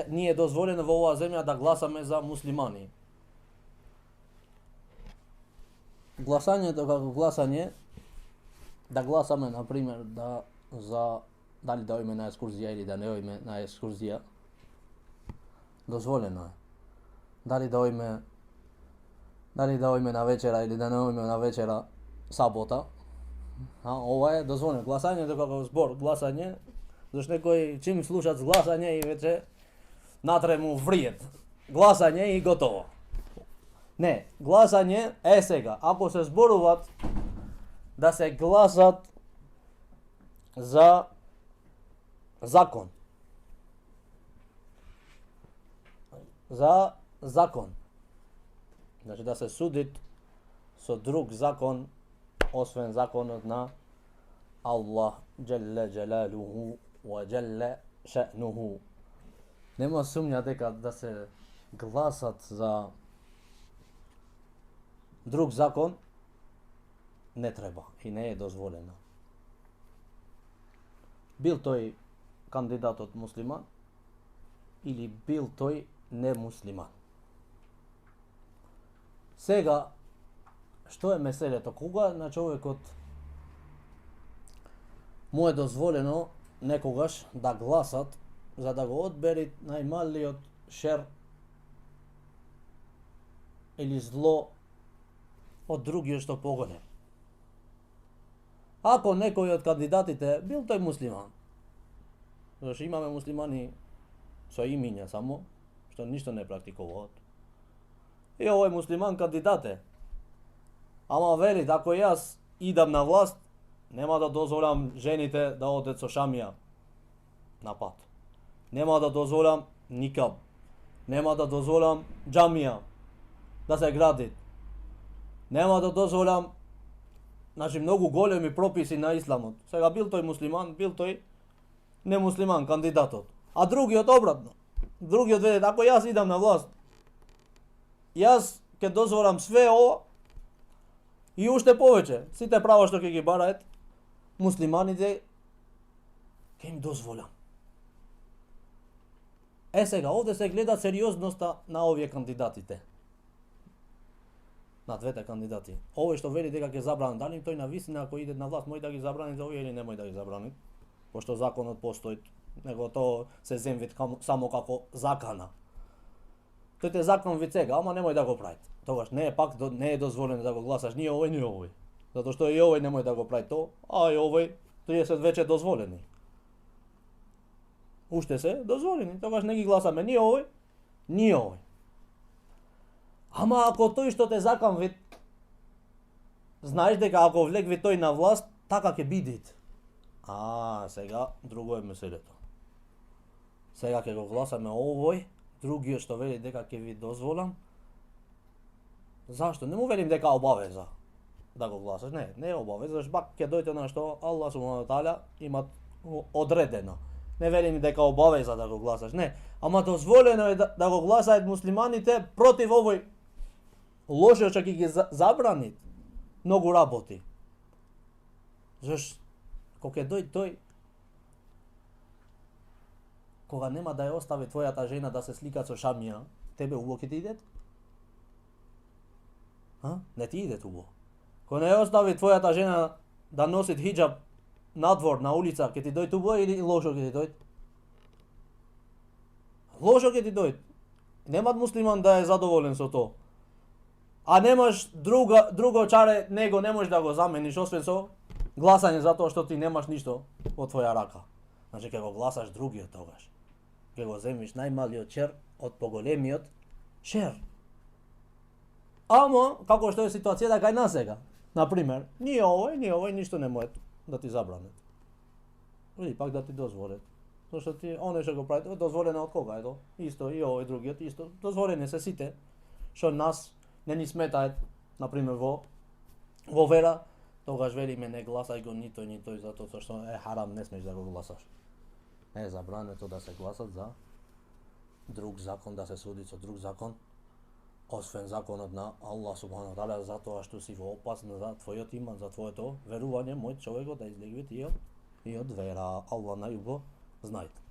nije dozvoljeno u ova zemlja da glasame za muslimani? Glasanje, da glasame, na primjer, da li da ojme na ekskurzija ili da ne ojme na ekskurzija, dozvoljeno je. Da li da ojme na večera ili da ne ojme na večera sabota, ovo je dozvoljeno. Glasanje, kako zbor, glasanje, zašto nekoj čim slušac glasanje i veće natre mu vrijet. Glasanje i gotovo. Ne, glasanje, сега, ako se zborovat da se glasat za zakon. Za zakon. Znači da se sudit so drug zakon, osven zakonot na Allah Jalla Jalaluhu wa Jalla Sha'nuhu. Nema sumnja дека da se glasat za drug zakon ne treba i ne je dozvoljeno. Bil той кандидатот муслиман или бил той немуслиман. Сега, што е меселето? Кога на човекот му е дозволено некогаш да гласат за да го одбери најмалиот шер или зло од другиот што поголем. Ако некој од кандидатите бил тој муслиман, зашто имаме муслимани со имиња само, што ништо не практикуваат. И овој муслиман кандидат е. Ама вели, ако јас идам на власт, нема да дозволам жените да одат со шамија на пат. Нема да дозволам никаб. Нема да дозволам џамија да се гради. Нема да дозволам, значи многу големи прописи на исламот. Сега бил тој муслиман, бил тој немуслиман кандидатот. А другиот обратно. Другиот вели, ако јас идам на власт, јас ќе дозволам све ова и уште повеќе. Сите права што ќе ги бараат муслиманите, ќе им дозволам. Сега, овде се гледа сериозноста на овие кандидатите. На двете кандидати. Овој што вели дека ќе забрани, дали тој на вистина ако иде на власт, мој да ги забрани за овие или немој да ги забрани? Пошто законот постои, него тоа се земвит само како закана. Тој те закон вид сега, ама немој да го правите. Тогаш не е пак не е дозволено да го гласаш ни овој ни овој. Затоа што и овој немој да го прави тоа, а и овој 30 веќе дозволени. Уште се дозволени, тогаш не ги гласаме ни овој, ни овој. Ама ако тој што те закан вид, знаеш дека ако влегви тој на власт, така ќе бидит. Сега друго е меселето. Сега ќе го гласаме овој, другиот што вели дека ќе ви дозволам. Зашто? Не му велим дека обавеза да го гласаш. Не е обавеза, зашто пак ќе дојде на што Аллах субхана таала има одредено. Не велим дека обавеза да го гласаш. Не, ама дозволено е да го гласаат муслиманите против овој лошо што ќе ги забрани многу работи. Зашто кога ќе дојде тој, кога нема да ја остави твојата жена да се слика со шамија, тебе убаво ќе ти иде? Не ти иде убаво. Кога не ја остави твојата жена да носи хиџаб надвор, на улица, ќе ти дојде убаво или лошо ќе ти дојде? Лошо ќе ти дојде. Немат муслиман да е задоволен со тоа. А немаш друго чаре, него не можеш да го замениш, освен со гласање затоа што ти немаш ништо во твоја рака. Значи ќе го гласаш другиот тогаш. Ќе го земиш најмалиот шер од поголемиот шер. Ама, како што е ситуацијата кај нас сега. Например, ни овој ништо не може да ти забранат. Или пак да ти дозволат. Зашто ти оне што го прави, дозволено од кога е тоа? Исто и овој другиот исто. Дозволени се сите што нас не ни сметаат, например во вера, тогаш велиме не гласај го ни тој затоа што е харам, не смеш да го гласаш. Не е забрането да се гласат за друг закон, да се суди со друг закон, освен законот на Аллах субхана таала, затоа што си во опасност за твојот иман, за твоето верување, мој човекот да излегви и од вера. Аллах најубо знајте.